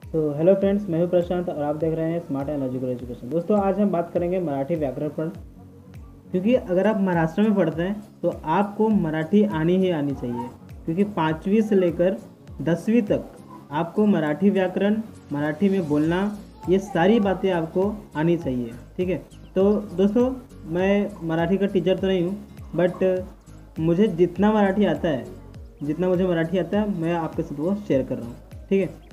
तो hello friends, मैं हूं प्रशांत और आप देख रहे हैं स्मार्ट एंड लॉजिकल एजुकेशन। दोस्तों, आज हम बात करेंगे मराठी व्याकरण पर। क्योंकि अगर आप महाराष्ट्र में पढ़ते हैं तो आपको मराठी आनी ही आनी चाहिए, क्योंकि 5वीं से लेकर 10वीं तक आपको मराठी व्याकरण, मराठी में बोलना, ये सारी बातें आपको आनी चाहिए। ठीक है। तो दोस्तों, मैं मराठी का टीचर तो नहीं हूँ, बट मुझे जितना मराठी आता है, जितना मुझे मराठी आता है, मैं आपके साथ वो शेयर कर रहा हूँ। ठीक है।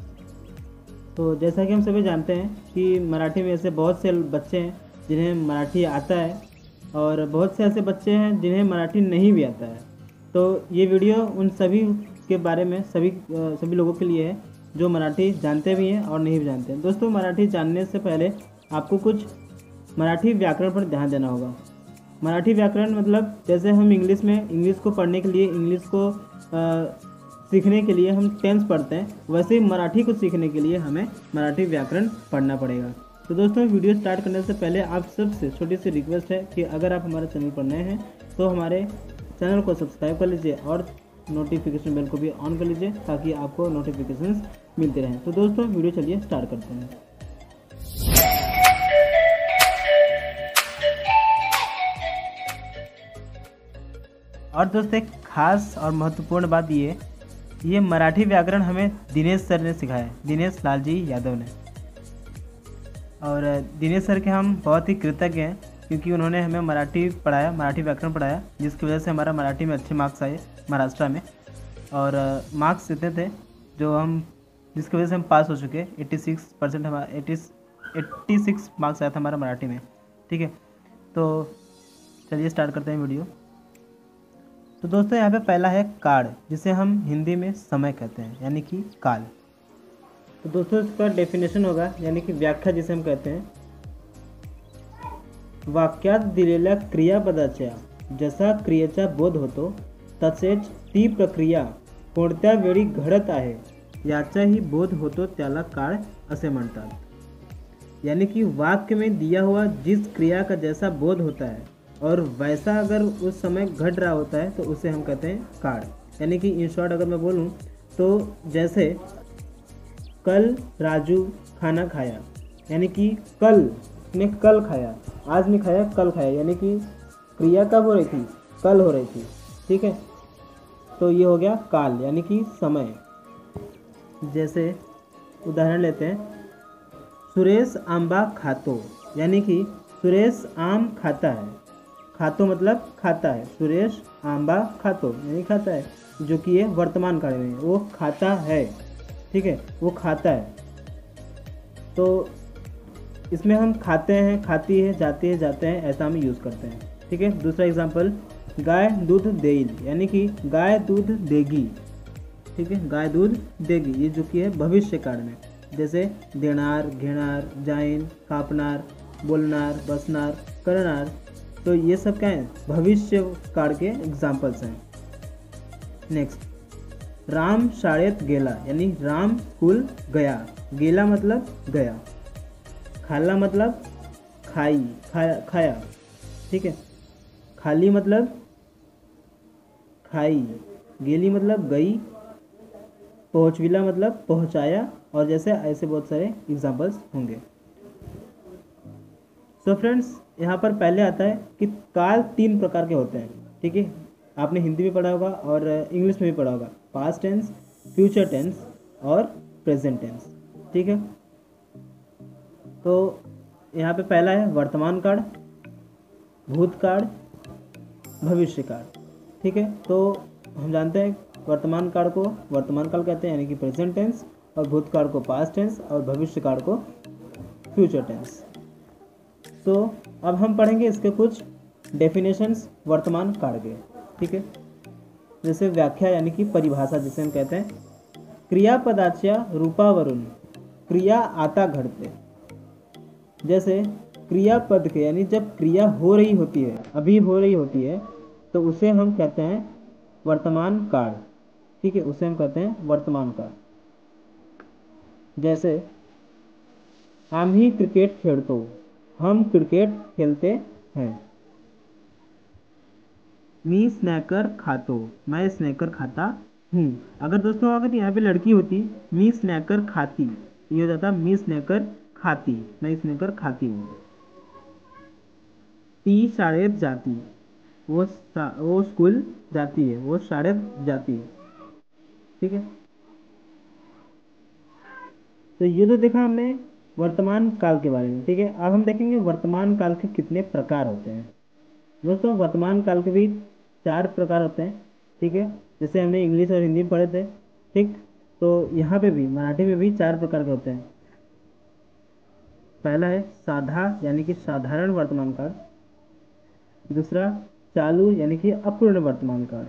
तो जैसा कि हम सभी जानते हैं कि मराठी में ऐसे बहुत से बच्चे हैं जिन्हें मराठी आता है, और बहुत से ऐसे बच्चे हैं जिन्हें मराठी नहीं भी आता है। तो ये वीडियो उन सभी के बारे में, सभी लोगों के लिए है जो मराठी जानते भी हैं और नहीं भी जानते हैं। दोस्तों, मराठी जानने से पहले आपको कुछ मराठी व्याकरण पर ध्यान देना होगा। मराठी व्याकरण मतलब, जैसे हम इंग्लिश को पढ़ने के लिए, इंग्लिश को सीखने के लिए हम टेंस पढ़ते हैं, वैसे ही मराठी को सीखने के लिए हमें मराठी व्याकरण पढ़ना पड़ेगा। तो दोस्तों, वीडियो स्टार्ट करने से पहले आप सबसे छोटी सी रिक्वेस्ट है कि अगर आप हमारे चैनल पर नए हैं तो हमारे चैनल को सब्सक्राइब कर लीजिए और नोटिफिकेशन बेल को भी ऑन कर लीजिए, ताकि आपको नोटिफिकेशंस मिलते रहें। तो दोस्तों, वीडियो चलिए स्टार्ट करते हैं। और दोस्तों, एक खास और महत्वपूर्ण बात ये मराठी व्याकरण हमें दिनेश सर ने सिखाया है, दिनेश लाल जी यादव ने। और दिनेश सर के हम बहुत ही कृतज्ञ हैं, क्योंकि उन्होंने हमें मराठी पढ़ाया, मराठी व्याककरण पढ़ाया, जिसकी वजह से हमारा मराठी में अच्छे मार्क्स आए महाराष्ट्र में। और मार्क्स इतने थे जिसकी वजह से हम पास हो चुके। 86% हमारा 86 मार्क्स आया था हमारा मराठी में। ठीक है। तो चलिए स्टार्ट करते हैं वीडियो। तो दोस्तों, यहाँ पे पहला है काल, जिसे हम हिंदी में समय कहते हैं, यानी कि काल। तो दोस्तों, इसका डेफिनेशन होगा, यानी कि व्याख्या जिसे हम कहते हैं, वाक्यात दिलेल्या क्रियापदाच्या जसा क्रियेचा बोध होतो तसेच ती प्रक्रिया कोणत्या वेळी घडत आहे याचाही बोध होतो, त्याला काळ असे म्हणतात। यानी कि वाक्य में दिया हुआ जिस क्रिया का जैसा बोध होता है और वैसा अगर उस समय घट रहा होता है तो उसे हम कहते हैं काल। यानी कि इन शॉर्ट अगर मैं बोलूँ तो, जैसे कल राजू खाना खाया, यानी कि कल ने कल खाया, आज नहीं खाया, कल खाया, यानी कि क्रिया कब हो रही थी? कल हो रही थी। ठीक है। तो ये हो गया काल, यानी कि समय। जैसे उदाहरण लेते हैं, सुरेश आंबा खातो, यानी कि सुरेश आम खाता है। खातो मतलब खाता है, सुरेश आंबा खातो यानी खाता है, जो कि ये वर्तमान काल में वो खाता है। ठीक है, वो खाता है। तो इसमें हम खाते हैं, खाती है, जाती है, जाते हैं, ऐसा हम यूज़ करते हैं। ठीक है। दूसरा एग्जांपल, गाय दूध देईल, यानी कि गाय दूध देगी। ठीक है, गाय दूध देगी, ये जो कि है भविष्य काल में। जैसे देणार, घेणार, जाईन, कापणार, बोलणार, बसणार, करणार, तो ये सब क्या है? भविष्य काल के एग्जाम्पल्स हैं। नेक्स्ट, राम शाळेत गेला, यानी राम स्कूल गया। गेला मतलब गया। खाला मतलब खाया। ठीक है। खाली मतलब खाई। गेली मतलब गई। पहुँचविला मतलब पहुँचाया, और जैसे ऐसे बहुत सारे एग्जाम्पल्स होंगे। सो फ्रेंड्स, यहाँ पर पहले आता है कि काल 3 प्रकार के होते हैं। ठीक है। आपने हिंदी में पढ़ा होगा और इंग्लिश में भी पढ़ा होगा, पास्ट टेंस, फ्यूचर टेंस और प्रेजेंट टेंस। ठीक है। तो यहाँ पे पहला है वर्तमान काल, भूतकाल, भविष्य काल। ठीक है। तो हम जानते हैं वर्तमान काल को वर्तमान काल कहते हैं, यानी कि प्रेजेंट टेंस, और भूतकाल को पास्ट टेंस, और भविष्य काल को फ्यूचर टेंस। तो अब हम पढ़ेंगे इसके कुछ डेफिनेशंस वर्तमान काल के। ठीक है। जैसे व्याख्या, यानी कि परिभाषा जिसे हम कहते हैं, क्रियापदाच्या रूपावरून क्रिया आता घडते। जैसे क्रियापद के, यानी जब क्रिया हो रही होती है, अभी हो रही होती है, तो उसे हम कहते हैं वर्तमान काल। ठीक है, उसे हम कहते हैं वर्तमान काल। जैसे आम्ही क्रिकेट खेळतो, हम क्रिकेट खेलते हैं। मी स्नैकर खातो, मैं स्नैकर खाता हूँ। अगर दोस्तों, अगर यहाँ पे लड़की होती, मी स्नैकर खाती, ये हो जाता मी स्नेकर खाती, मैं स्नेकर खाती हूँ। ती शाळेत जाती, वो स्कूल जाती है, वो शाळेत जाती है। ठीक है, तो ये तो देखा हमने वर्तमान काल के बारे में। ठीक है, अब हम देखेंगे वर्तमान काल के कितने प्रकार होते हैं। दोस्तों वर्तमान काल के भी 4 प्रकार होते हैं। ठीक है, जैसे हमने इंग्लिश और हिंदी में पढ़े थे। ठीक, तो यहाँ पे भी मराठी में भी 4 प्रकार के होते हैं। पहला है साधा यानी कि साधारण वर्तमान काल। दूसरा चालू यानी कि अपूर्ण वर्तमान काल।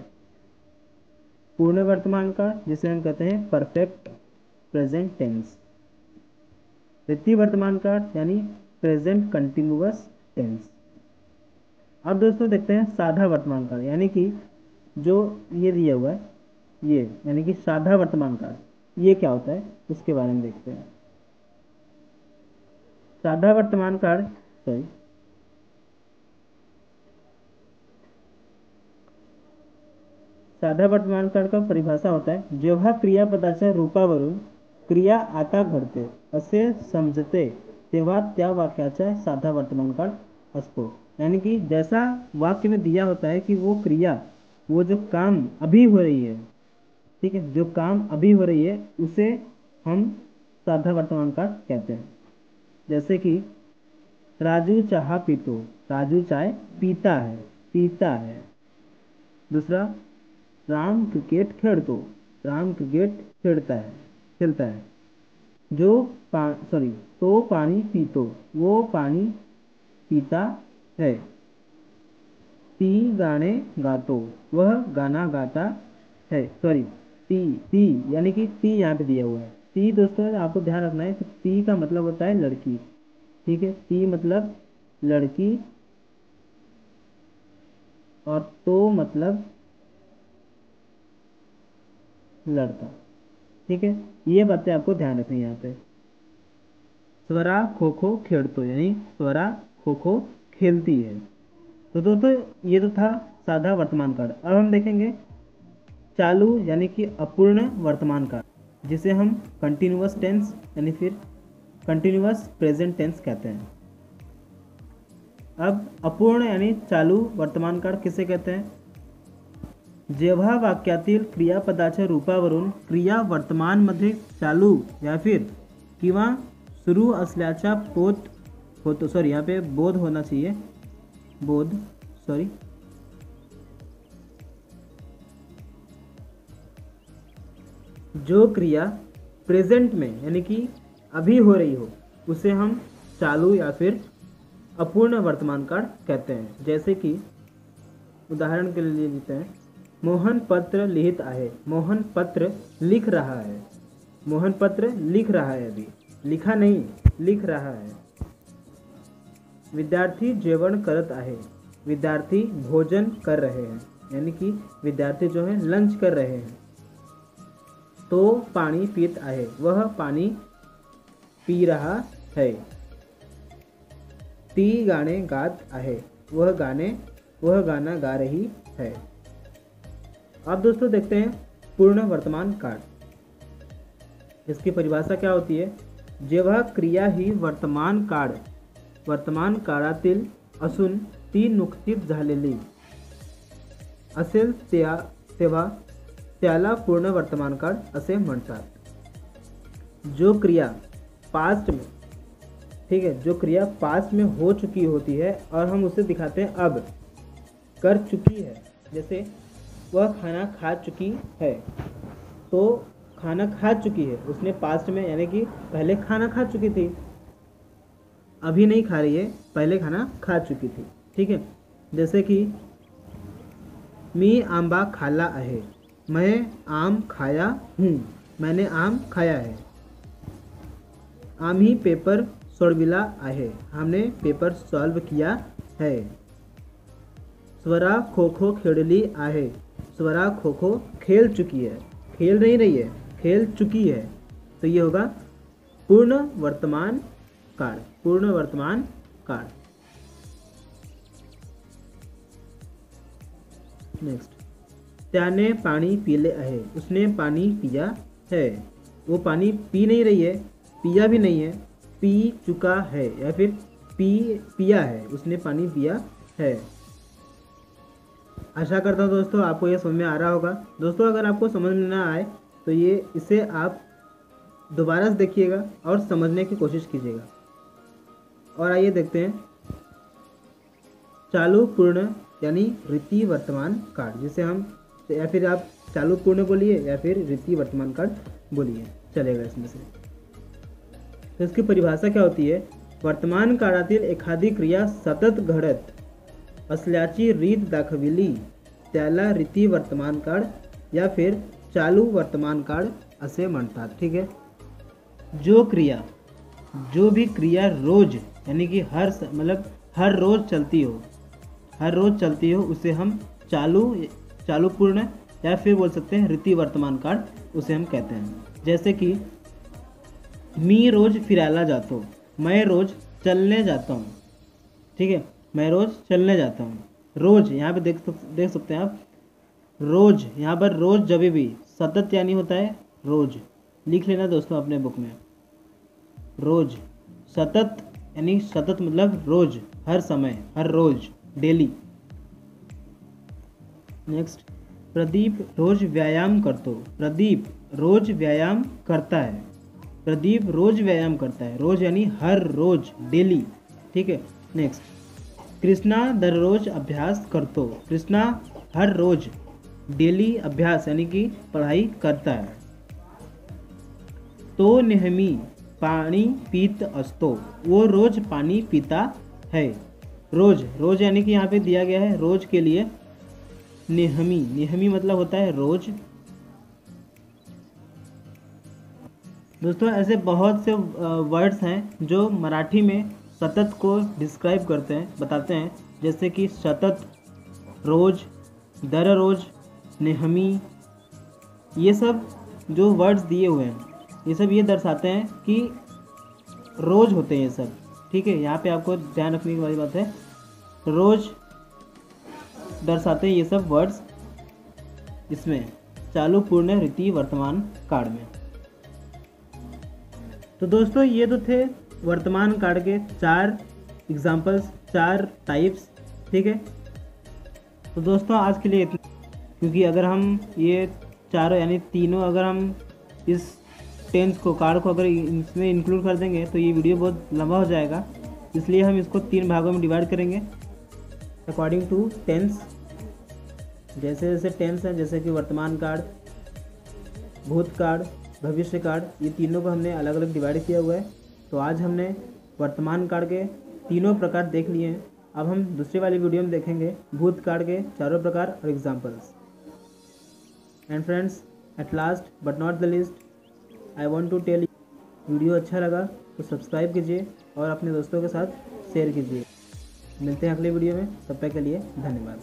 पूर्ण वर्तमान काल जिसे हम कहते हैं परफेक्ट प्रेजेंट टेंस। तृतीय वर्तमान काल यानी प्रेजेंट कंटिन्यूअस टेंस। अब दोस्तों देखते हैं साधा वर्तमान काल, यानी कि जो ये दिया हुआ है ये, यानी कि साधा वर्तमान काल ये क्या होता है उसके बारे में देखते हैं। साधा वर्तमान काल साधा वर्तमान काळ का परिभाषा होता है जेव्हा क्रियापदाच्या रूपावरून क्रिया आता घडते असे समजते तेव्हा त्या वाक्याचा साधा वर्तमान काळ असतो। यानी कि जैसा वाक्य में दिया होता है कि वो क्रिया, वो जो काम अभी हो रही है, ठीक है, जो काम अभी हो रही है उसे हम साधा वर्तमान काल कहते हैं। जैसे कि राजू चाह पीतो, राजू चाय पीता है, पीता है। दूसरा राम क्रिकेट खेलतो, राम क्रिकेट खेलता है, खेलता है। जो तो पानी पीतो, वो पानी पीता है। ती गाने गातो, वह गाना गाता है। ती यानी कि ती यहाँ पे दिया हुआ है। ती दोस्तों आपको ध्यान रखना है, तो ती का मतलब होता है लड़की। ठीक है, ती मतलब लड़की और तो मतलब लड़का। ठीक है, ये बातें आपको ध्यान रखनी है यहाँ पे। स्वरा खो खो खेलतो, यानी स्वरा खो खो खेलती है। तो दोस्तों ये तो था साधा वर्तमान काल। अब हम देखेंगे चालू यानी कि अपूर्ण वर्तमान काल, जिसे हम कंटिन्यूअस टेंस यानी फिर कंटिन्यूअस प्रेजेंट टेंस कहते हैं। अब अपूर्ण यानी चालू वर्तमान काळ किसे कहते हैं? जेव्हा वाक्यातील क्रियापदाच्या रूपावरून क्रिया वर्तमानमध्ये चालू या फिर किंवा सुरू असल्याचा बोध होतो। सॉरी, यहाँ पे बोध होना चाहिए, बोध, सॉरी। जो क्रिया प्रेजेंट में यानी कि अभी हो रही हो उसे हम चालू या फिर अपूर्ण वर्तमान काल कहते हैं। जैसे कि उदाहरण के लिए लेते हैं, मोहन पत्र लिखित आहे, मोहन पत्र लिख रहा है, मोहन पत्र लिख रहा है, अभी लिखा नहीं, लिख रहा है। विद्यार्थी जेवण करत आहे, विद्यार्थी भोजन कर रहे हैं, यानी कि विद्यार्थी जो है लंच कर रहे हैं। तो पानी पीत आहे, वह पानी पी रहा है। ती गाने गात आहे, वह गाना गा रही है। अब दोस्तों देखते हैं पूर्ण वर्तमान काळ। इसकी परिभाषा क्या होती है? जेव्हा क्रिया ही वर्तमान काळातील असून ती नुकतीच झालेली असेल तेव्हा त्याला पूर्ण वर्तमान काळ असे म्हणतात। जो क्रिया पास्ट में, ठीक है, जो क्रिया पास्ट में हो चुकी होती है और हम उसे दिखाते हैं अब कर चुकी है। जैसे वह खाना खा चुकी है, तो खाना खा चुकी है उसने पास्ट में, यानी कि पहले खाना खा चुकी थी, अभी नहीं खा रही है, पहले खाना खा चुकी थी। ठीक है, जैसे कि मी आंबा खाला आहे, मैं आम खाया हूँ, मैंने आम खाया है। आम्ही पेपर सोडविला आहे, हमने पेपर सॉल्व किया है। स्वरा खो खो खेळली आहे, स्वरा खो खो खेल चुकी है, खेल नहीं रही है, खेल चुकी है। तो ये होगा पूर्ण वर्तमान काळ, पूर्ण वर्तमान काळ। नेक्स्ट, त्याने पानी पीले आहे, उसने पानी पिया है। वो पानी पी नहीं रही है, पिया भी नहीं है, पी चुका है, या फिर पिया है, उसने पानी पिया है। आशा करता हूँ दोस्तों आपको ये समझ में आ रहा होगा। दोस्तों अगर आपको समझ में ना आए तो इसे आप दोबारा से देखिएगा और समझने की कोशिश कीजिएगा। और आइए देखते हैं चालू पूर्ण यानी रीति वर्तमान काल, जिसे हम, या फिर आप चालू पूर्ण बोलिए या फिर रीति वर्तमान काल बोलिए, चलेगा इसमें से। तो इसकी परिभाषा क्या होती है? वर्तमान काळातील एखादी क्रिया सतत घडत असल्याची रीत दाखविली त्याला रीति वर्तमान काळ या फिर चालू वर्तमान काळ असे म्हणतात। ठीक है, जो भी क्रिया रोज यानी कि हर रोज चलती हो उसे हम चालू पूर्ण या फिर बोल सकते हैं रीति वर्तमान काळ, उसे हम कहते हैं। जैसे कि मी रोज फिरायला जातो, मैं रोज चलने जाता हूँ। ठीक है, मैं रोज चलने जाता हूँ। रोज यहाँ पे देख सकते हैं आप, रोज यहाँ पर रोज जब भी सतत यानी होता है रोज, लिख लेना दोस्तों अपने बुक में। रोज सतत यानी सतत मतलब रोज, हर समय, हर रोज, डेली। नेक्स्ट, प्रदीप रोज व्यायाम करतो, प्रदीप रोज व्यायाम करता है, प्रदीप रोज व्यायाम करता है, रोज यानी हर रोज, डेली। ठीक है, नेक्स्ट, कृष्णा दररोज अभ्यास करतो, कृष्णा हर रोज डेली अभ्यास यानी कि पढ़ाई करता है। तो नेहमी पानी पीत असतो, वो रोज पानी पीता है। रोज यानी कि यहाँ पे दिया गया है रोज के लिए नेहमी मतलब होता है रोज। दोस्तों ऐसे बहुत से वर्ड्स हैं जो मराठी में सतत को डिस्क्राइब करते हैं, बताते हैं, जैसे कि सतत, रोज, दररोज, नेहमी। ये सब जो वर्ड्स दिए हुए हैं ये सब ये दर्शाते हैं कि रोज होते हैं ये सब। ठीक है, यहाँ पे आपको ध्यान रखने की वाली बात है, रोज दर्शाते हैं ये सब वर्ड्स इसमें चालू पूर्ण रीति वर्तमान काल में। तो दोस्तों ये तो थे वर्तमान काल के 4 एग्जाम्पल्स, 4 टाइप्स। ठीक है, तो दोस्तों आज के लिए इतना, क्योंकि अगर हम ये चारों यानी तीनों अगर हम इस टेंस को काल को अगर इसमें इंक्लूड कर देंगे तो ये वीडियो बहुत लंबा हो जाएगा, इसलिए हम इसको 3 भागों में डिवाइड करेंगे अकॉर्डिंग टू टेंस। जैसे जैसे टेंस हैं, जैसे कि वर्तमान काल, भूतकाल, भविष्य काल, ये तीनों को हमने अलग अलग डिवाइड किया हुआ है। तो आज हमने वर्तमान काल के तीनों प्रकार देख लिए हैं। अब हम दूसरी वाली वीडियो में देखेंगे भूतकाल के 4 प्रकार और examples. And friends, at last but not the least, I want to tell, video अच्छा लगा तो सब्सक्राइब कीजिए और अपने दोस्तों के साथ शेयर कीजिए। मिलते हैं अगले वीडियो में, तब तक के लिए धन्यवाद।